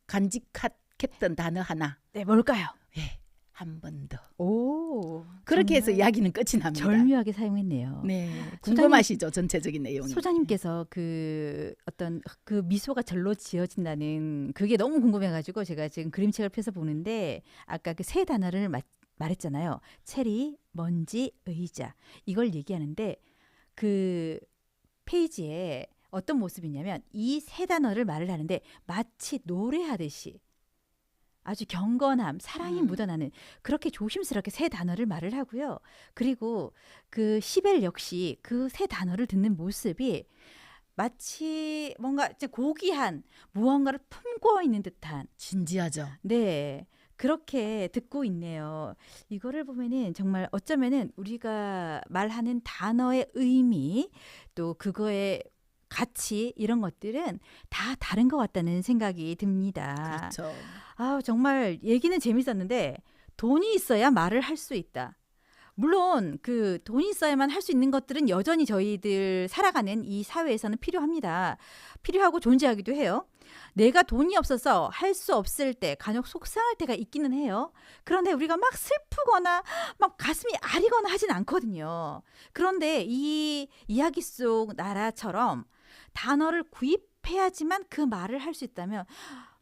간직하게 생각했던 단어 하나. 네, 뭘까요? 예, 한 번 더. 오, 그렇게 해서 정말 이야기는 끝이 납니다. 절묘하게 사용했네요. 네, 궁금하시죠? 전체적인 내용이. 소장님께서 그 어떤 그 미소가 절로 지어진다는 그게 너무 궁금해가지고 제가 지금 그림책을 펴서 보는데 아까 그 세 단어를 말했잖아요. 체리, 먼지, 의자 이걸 얘기하는데 그 페이지에 어떤 모습이냐면 이 세 단어를 말을 하는데 마치 노래하듯이 아주 경건함, 사랑이 묻어나는 그렇게 조심스럽게 세 단어를 말을 하고요. 그리고 그 시벨 역시 그 세 단어를 듣는 모습이 마치 뭔가 이제 고귀한 무언가를 품고 있는 듯한 진지하죠. 네. 그렇게 듣고 있네요. 이거를 보면은 정말 어쩌면은 우리가 말하는 단어의 의미 또 그거의 가치 이런 것들은 다 다른 것 같다는 생각이 듭니다. 그렇죠. 아, 정말 얘기는 재밌었는데 돈이 있어야 말을 할 수 있다. 물론 그 돈이 있어야만 할 수 있는 것들은 여전히 저희들 살아가는 이 사회에서는 필요합니다. 필요하고 존재하기도 해요. 내가 돈이 없어서 할 수 없을 때 간혹 속상할 때가 있기는 해요. 그런데 우리가 막 슬프거나 막 가슴이 아리거나 하진 않거든요. 그런데 이 이야기 속 나라처럼 단어를 구입해야지만 그 말을 할 수 있다면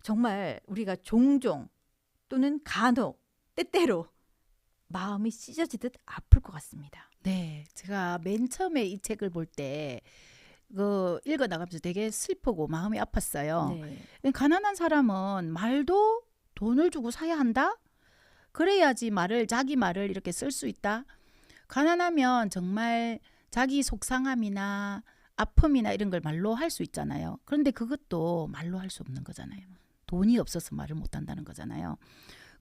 정말 우리가 종종 또는 간혹 때때로 마음이 찢어지듯 아플 것 같습니다. 네, 제가 맨 처음에 이 책을 볼 때 그 읽어 나가면서 되게 슬프고 마음이 아팠어요. 네. 가난한 사람은 말도 돈을 주고 사야 한다? 그래야지 자기 말을 이렇게 쓸 수 있다? 가난하면 정말 자기 속상함이나 아픔이나 이런 걸 말로 할 수 있잖아요. 그런데 그것도 말로 할 수 없는 거잖아요. 돈이 없어서 말을 못 한다는 거잖아요.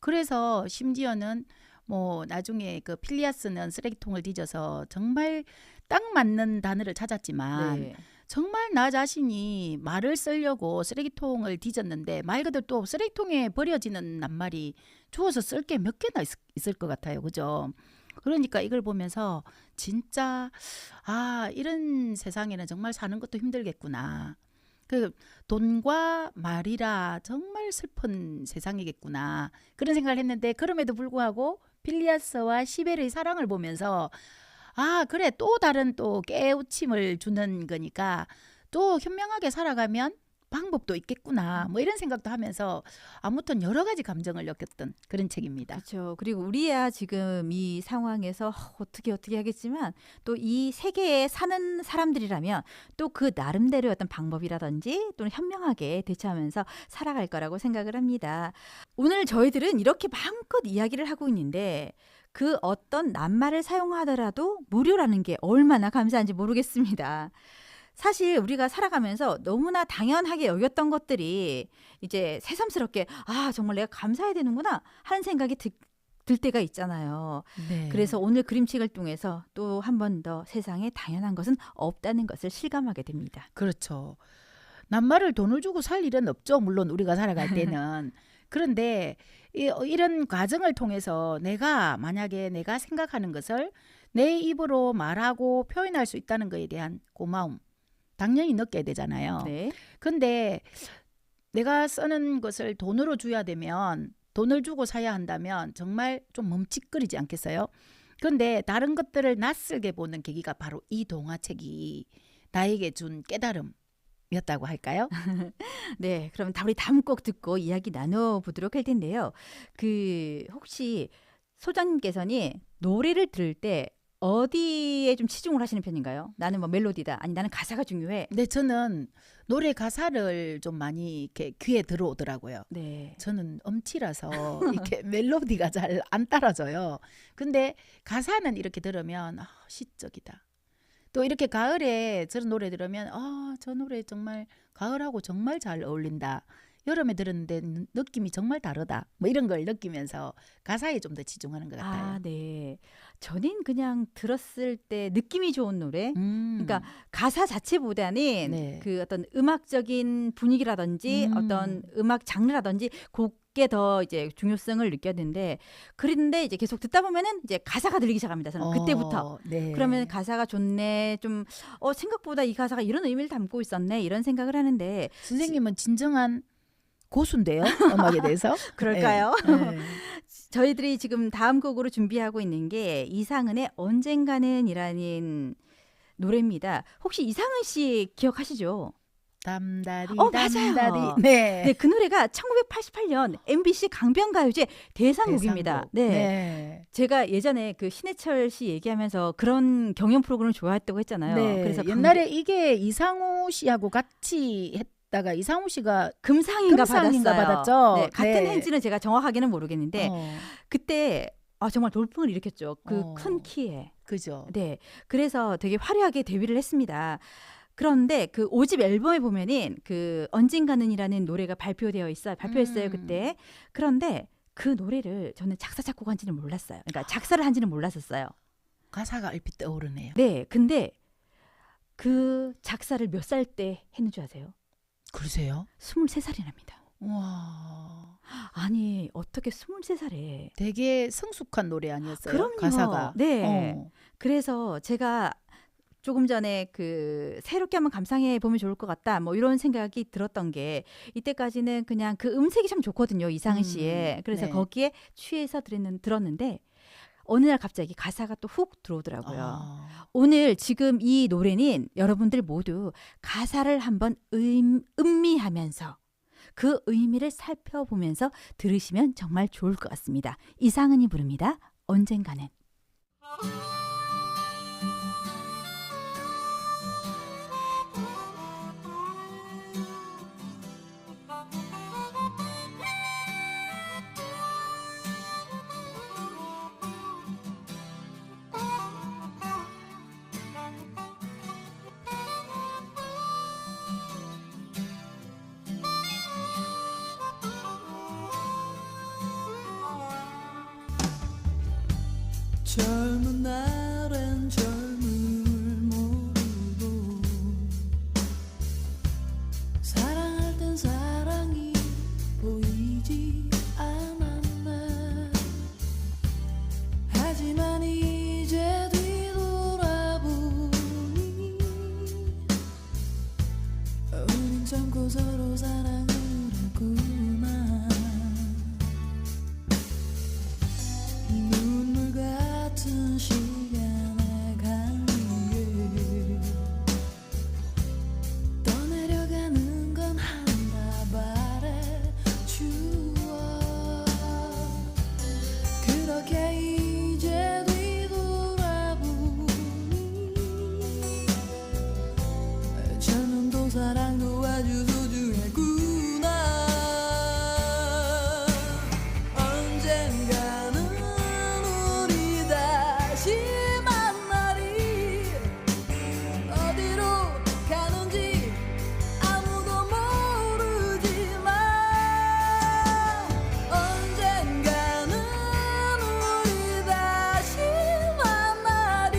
그래서 심지어는 뭐 나중에 그 필리아스는 쓰레기통을 뒤져서 정말 딱 맞는 단어를 찾았지만 네. 정말 나 자신이 말을 쓰려고 쓰레기통을 뒤졌는데 말 그대로 또 쓰레기통에 버려지는 낱말이 주워서 쓸 게 몇 개나 있을 것 같아요. 그죠? 그러니까 이걸 보면서 진짜 이런 세상에는 정말 사는 것도 힘들겠구나. 그 돈과 말이라 정말 슬픈 세상이겠구나. 그런 생각을 했는데 그럼에도 불구하고 필리아스와 시벨의 사랑을 보면서 그래 또 다른 또 깨우침을 주는 거니까 또 현명하게 살아가면 방법도 있겠구나. 뭐 이런 생각도 하면서 아무튼 여러 가지 감정을 느꼈던 그런 책입니다. 그렇죠. 그리고 우리야 지금 이 상황에서 어떻게 하겠지만 또 이 세계에 사는 사람들이라면 또 그 나름대로의 어떤 방법이라든지 또는 현명하게 대처하면서 살아갈 거라고 생각을 합니다. 오늘 저희들은 이렇게 마음껏 이야기를 하고 있는데 그 어떤 낱말을 사용하더라도 무료라는 게 얼마나 감사한지 모르겠습니다. 사실 우리가 살아가면서 너무나 당연하게 여겼던 것들이 이제 새삼스럽게 정말 내가 감사해야 되는구나 하는 생각이 들 때가 있잖아요. 네. 그래서 오늘 그림책을 통해서 또 한 번 더 세상에 당연한 것은 없다는 것을 실감하게 됩니다. 그렇죠. 낱말을 돈을 주고 살 일은 없죠. 물론 우리가 살아갈 때는. 그런데 이런 과정을 통해서 만약에 내가 생각하는 것을 내 입으로 말하고 표현할 수 있다는 것에 대한 고마움 당연히 느껴야 되잖아요. 네. 근데 내가 쓰는 것을 돈으로 줘야 되면 돈을 주고 사야 한다면 정말 좀 멈칫거리지 않겠어요? 그런데 다른 것들을 낯설게 보는 계기가 바로 이 동화책이 나에게 준 깨달음이었다고 할까요? 네, 그럼 우리 다음 곡 듣고 이야기 나눠보도록 할 텐데요. 혹시 소장님께서는 노래를 들을 때 어디에 좀 치중을 하시는 편인가요? 나는 뭐 멜로디다, 아니 나는 가사가 중요해. 네, 저는 노래 가사를 좀 많이 이렇게 귀에 들어오더라고요. 네. 저는 음치라서 이렇게 멜로디가 잘 안 따라져요. 근데 가사는 이렇게 들으면 시적이다. 또 이렇게 가을에 저런 노래 들으면 저 노래 정말 가을하고 정말 잘 어울린다. 여름에 들었는데 느낌이 정말 다르다. 뭐 이런 걸 느끼면서 가사에 좀 더 치중하는 것 같아요. 네. 저는 그냥 들었을 때 느낌이 좋은 노래. 그러니까 가사 자체보다는 네. 그 어떤 음악적인 분위기라든지 어떤 음악 장르라든지 그게 더 이제 중요성을 느꼈는데 그런데 이제 계속 듣다 보면은 이제 가사가 들리기 시작합니다. 저는 그때부터. 네. 그러면 가사가 좋네. 좀 생각보다 이 가사가 이런 의미를 담고 있었네. 이런 생각을 하는데 선생님은 진정한 고수인데요. 음악에 대해서. 그럴까요? 네. 네. 저희들이 지금 다음 곡으로 준비하고 있는 게 이상은의 언젠가는이라는 노래입니다. 혹시 이상은 씨 기억하시죠? 담다리 맞아요. 담다리. 네. 네, 그 노래가 1988년 MBC 강변가요제 대상곡입니다. 대상곡. 네. 네. 제가 예전에 그 신해철 씨 얘기하면서 그런 경연 프로그램을 좋아했다고 했잖아요. 네. 그래서 옛날에 이게 이상우 씨하고 같이 했다가 이상우 씨가 금상인가 금상인가 받았어요. 받았죠. 네, 같은 네. 행진은 제가 정확하게는 모르겠는데 어, 그때 정말 돌풍을 일으켰죠. 그 어. 큰 키에. 그죠. 네. 그래서 되게 화려하게 데뷔를 했습니다. 그런데 그 5집 앨범에 보면은 그 언젠가는이라는 노래가 발표했어요 그때. 그런데 그 노래를 저는 작사 작곡한지는 몰랐어요. 그러니까 작사를 한지는 몰랐었어요. 가사가 얼핏 떠오르네요. 네, 근데 그 작사를 몇 살 때 했는 줄 아세요? 그러세요? 23살이랍니다. 와, 아니 어떻게 23살에? 되게 성숙한 노래 아니었어요? 그럼요. 가사가. 네. 어. 그래서 제가 조금 전에 그 새롭게 한번 감상해 보면 좋을 것 같다. 뭐 이런 생각이 들었던 게 이때까지는 그냥 그 음색이 참 좋거든요. 이상은 씨의. 그래서 네. 거기에 취해서 들었는데 어느 날 갑자기 가사가 또 훅 들어오더라고요. 아. 오늘 지금 이 노래는 여러분들 모두 가사를 한번 음미하면서 그 의미를 살펴보면서 들으시면 정말 좋을 것 같습니다. 이상은이 부릅니다. 언젠가는. 젊은 날엔 젊음을 모르고 사랑할 땐 사랑이 보이지 않았네. 하지만 이제 뒤돌아보니 우린 참고 서로 사랑을 했구나. 눈물 같은 시간의 강위에 떠내려가는 건 한다발의 추억. 그렇게 이제 뒤돌아보니 젊음도 사랑도 아주 소중했구나. 언젠가는 우리 다시 만나리. 어디로 가는지 아무도 모르지만 언젠가는 우리 다시 만나리.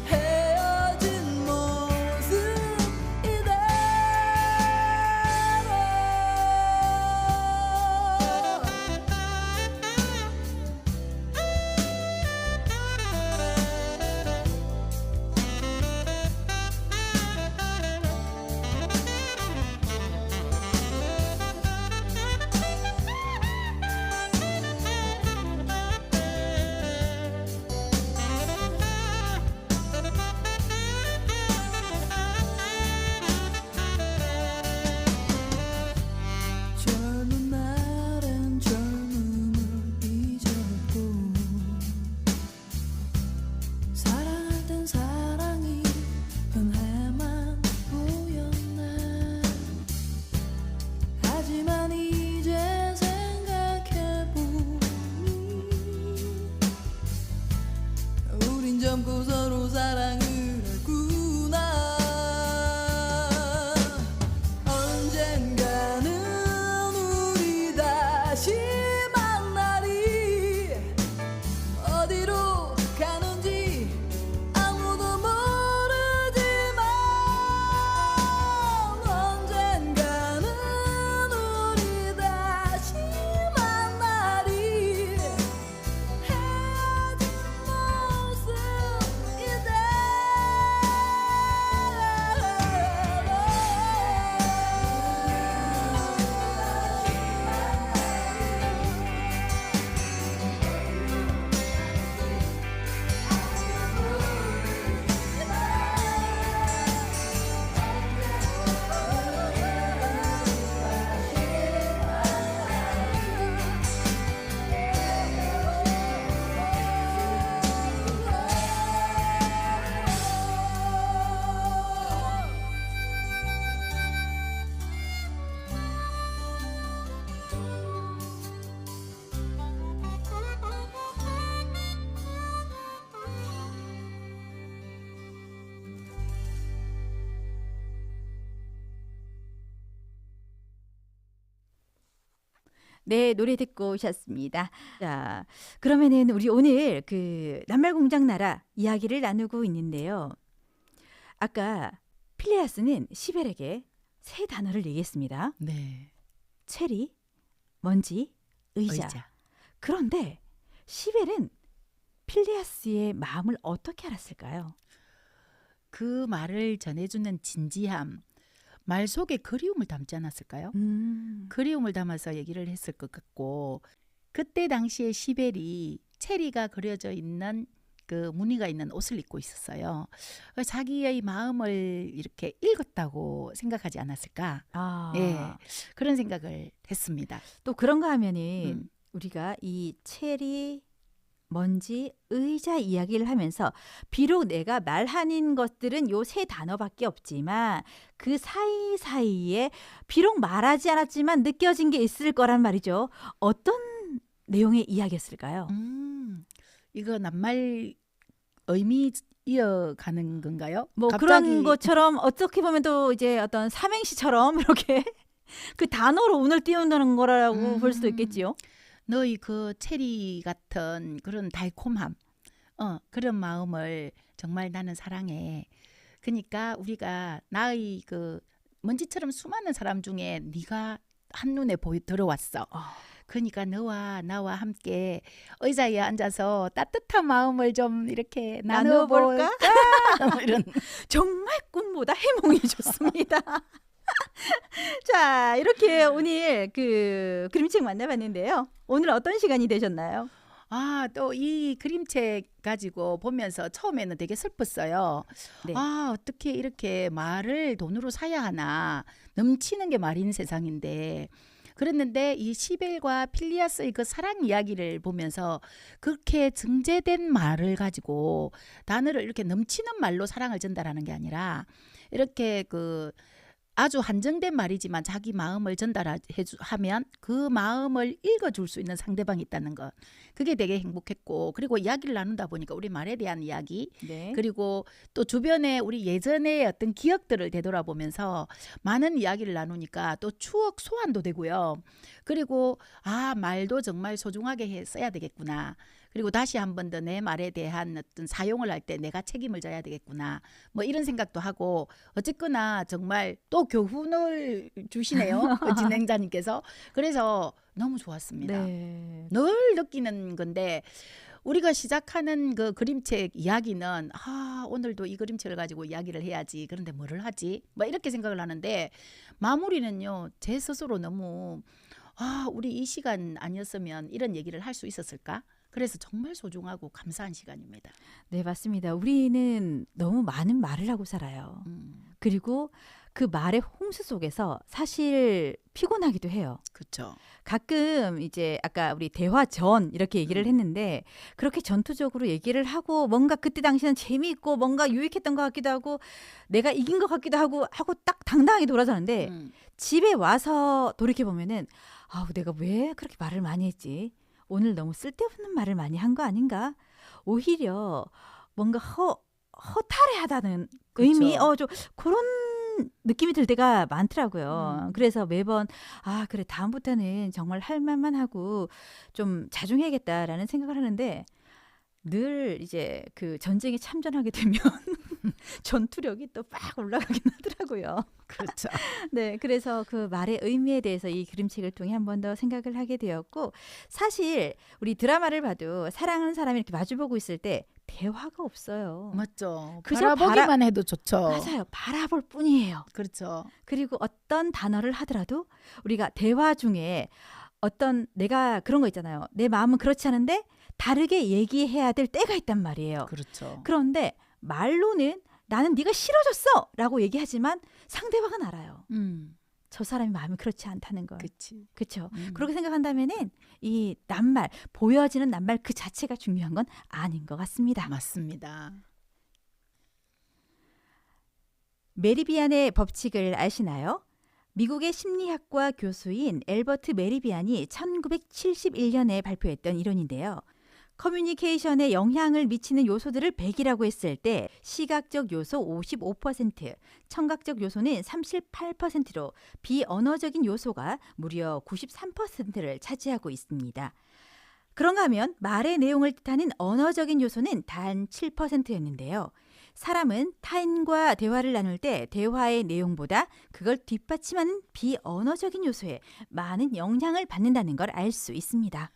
헤어진 모습 이대로 네, 노래 듣고 오셨습니다. 자, 그러면은 우리 오늘 그 낱말공장 나라 이야기를 나누고 있는데요. 아까 필레아스는 시벨에게 세 단어를 얘기했습니다. 네. 체리, 먼지, 의자. 그런데 시벨은 필레아스의 마음을 어떻게 알았을까요? 그 말을 전해주는 진지함, 말 속에 그리움을 담지 않았을까요? 그리움을 담아서 얘기를 했을 것 같고, 그때 당시에 시벨이 체리가 그려져 있는 그 무늬가 있는 옷을 입고 있었어요. 자기의 마음을 이렇게 읽었다고 생각하지 않았을까? 아, 예, 그런 생각을 했습니다. 또 그런가 하면은 우리가 이 체리, 먼지, 의자 이야기를 하면서 비록 내가 말하는 것들은 요 세 단어밖에 없지만 그 사이사이에 비록 말하지 않았지만 느껴진 게 있을 거란 말이죠. 어떤 내용의 이야기였을까요? 이거 낱말 의미 이어가는 건가요? 뭐 갑자기 그런 것처럼 어떻게 보면 또 이제 어떤 삼행시처럼 이렇게 그 단어로 운을 띄운다는 거라고 볼 수도 있겠지요. 너희 그 체리 같은 그런 달콤함, 그런 마음을 정말 나는 사랑해. 그러니까 우리가 나의 그 먼지처럼 수많은 사람 중에 네가 한눈에 들어왔어. 그러니까 너와 나와 함께 의자에 앉아서 따뜻한 마음을 좀 이렇게 나눠볼까? 이런. 정말 꿈보다 해몽이 좋습니다. 자, 이렇게 오늘 그 그림책 만나봤는데요. 오늘 어떤 시간이 되셨나요? 아, 또 이 그림책 가지고 보면서 처음에는 되게 슬펐어요. 네. 아, 어떻게 이렇게 말을 돈으로 사야 하나. 넘치는 게 말인 세상인데. 그랬는데 이 시벨과 필리아스의 그 사랑 이야기를 보면서 그렇게 증제된 말을 가지고 단어를 이렇게 넘치는 말로 사랑을 전달하는 게 아니라 이렇게 그 아주 한정된 말이지만 자기 마음을 전달하면 그 마음을 읽어줄 수 있는 상대방이 있다는 것. 그게 되게 행복했고, 그리고 이야기를 나눈다 보니까 우리 말에 대한 이야기, 네. 그리고 또 주변에 우리 예전의 어떤 기억들을 되돌아보면서 많은 이야기를 나누니까 또 추억 소환도 되고요. 그리고 말도 정말 소중하게 써야 되겠구나. 그리고 다시 한 번 더 내 말에 대한 어떤 사용을 할 때 내가 책임을 져야 되겠구나. 뭐 이런 생각도 하고, 어쨌거나 정말 또 교훈을 주시네요. 그 진행자님께서. 그래서 너무 좋았습니다. 네. 늘 느끼는 건데, 우리가 시작하는 그 그림책 이야기는 오늘도 이 그림책을 가지고 이야기를 해야지. 그런데 뭐를 하지? 뭐 이렇게 생각을 하는데, 마무리는요, 제 스스로 너무 우리 이 시간 아니었으면 이런 얘기를 할 수 있었을까? 그래서 정말 소중하고 감사한 시간입니다. 네, 맞습니다. 우리는 너무 많은 말을 하고 살아요. 그리고 그 말의 홍수 속에서 사실 피곤하기도 해요. 그렇죠. 가끔 이제 아까 우리 대화 전 이렇게 얘기를 했는데 그렇게 전투적으로 얘기를 하고 뭔가 그때 당시는 재미있고 뭔가 유익했던 것 같기도 하고 내가 이긴 것 같기도 하고 딱 당당하게 돌아서는데 집에 와서 돌이켜보면은 내가 왜 그렇게 말을 많이 했지? 오늘 너무 쓸데없는 말을 많이 한 거 아닌가? 오히려 뭔가 허탈해하다는 그쵸. 의미, 좀 그런 느낌이 들 때가 많더라고요. 그래서 매번 그래 다음부터는 정말 할 말만 하고 좀 자중해야겠다라는 생각을 하는데 늘 이제 그 전쟁에 참전하게 되면 전투력이 또 막 올라가긴 하더라고요. 그렇죠. 네, 그래서 그 말의 의미에 대해서 이 그림책을 통해 한 번 더 생각을 하게 되었고 사실 우리 드라마를 봐도 사랑하는 사람이 이렇게 마주보고 있을 때 대화가 없어요. 맞죠. 그저 바라보기만 해도 좋죠. 맞아요. 바라볼 뿐이에요. 그렇죠. 그리고 어떤 단어를 하더라도 우리가 대화 중에 어떤 내가 그런 거 있잖아요. 내 마음은 그렇지 않은데 다르게 얘기해야 될 때가 있단 말이에요. 그렇죠. 그런데 말로는 나는 네가 싫어졌어 라고 얘기하지만 상대방은 알아요. 저 사람의 마음이 그렇지 않다는 걸. 그치. 그렇죠. 그렇게 생각한다면은 이 낱말, 보여지는 낱말 그 자체가 중요한 건 아닌 것 같습니다. 맞습니다. 메리비안의 법칙을 아시나요? 미국의 심리학과 교수인 엘버트 메리비안이 1971년에 발표했던 이론인데요. 커뮤니케이션에 영향을 미치는 요소들을 100이라고 했을 때 시각적 요소 55%, 청각적 요소는 38%로 비언어적인 요소가 무려 93%를 차지하고 있습니다. 그런가 하면 말의 내용을 뜻하는 언어적인 요소는 단 7%였는데요. 사람은 타인과 대화를 나눌 때 대화의 내용보다 그걸 뒷받침하는 비언어적인 요소에 많은 영향을 받는다는 걸 알 수 있습니다.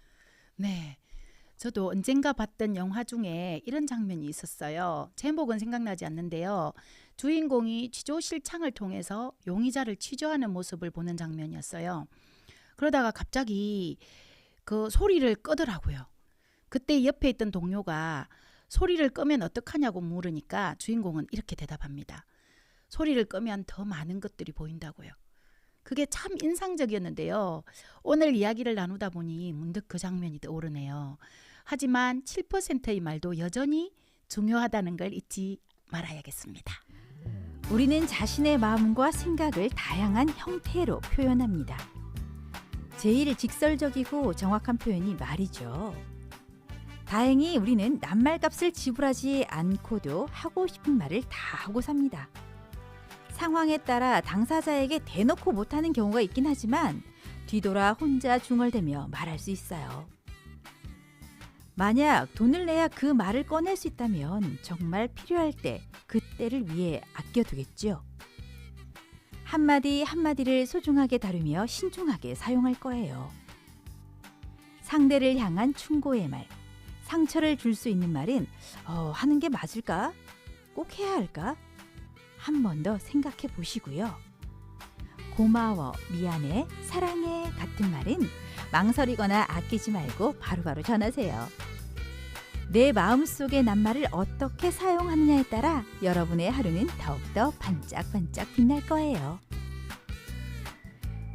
네. 저도 언젠가 봤던 영화 중에 이런 장면이 있었어요. 제목은 생각나지 않는데요. 주인공이 취조실 창을 통해서 용의자를 취조하는 모습을 보는 장면이었어요. 그러다가 갑자기 그 소리를 끄더라고요. 그때 옆에 있던 동료가 소리를 끄면 어떡하냐고 물으니까 주인공은 이렇게 대답합니다. 소리를 끄면 더 많은 것들이 보인다고요. 그게 참 인상적이었는데요. 오늘 이야기를 나누다 보니 문득 그 장면이 떠오르네요. 하지만 7%의 말도 여전히 중요하다는 걸 잊지 말아야겠습니다. 우리는 자신의 마음과 생각을 다양한 형태로 표현합니다. 제일 직설적이고 정확한 표현이 말이죠. 다행히 우리는 낱말값을 지불하지 않고도 하고 싶은 말을 다 하고 삽니다. 상황에 따라 당사자에게 대놓고 못하는 경우가 있긴 하지만 뒤돌아 혼자 중얼대며 말할 수 있어요. 만약 돈을 내야 그 말을 꺼낼 수 있다면 정말 필요할 때 그때를 위해 아껴두겠죠. 한마디 한마디를 소중하게 다루며 신중하게 사용할 거예요. 상대를 향한 충고의 말, 상처를 줄 수 있는 말은 하는 게 맞을까? 꼭 해야 할까? 한 번 더 생각해 보시고요. 고마워, 미안해, 사랑해 같은 말은 망설이거나 아끼지 말고 바로바로 전하세요. 내 마음속의 낱말을 어떻게 사용하느냐에 따라 여러분의 하루는 더욱더 반짝반짝 빛날 거예요.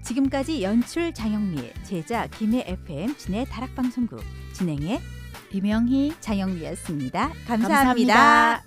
지금까지 연출 장영미, 제작 김해 FM 진해 다락방송국, 진행의 이명희 장영미였습니다. 감사합니다.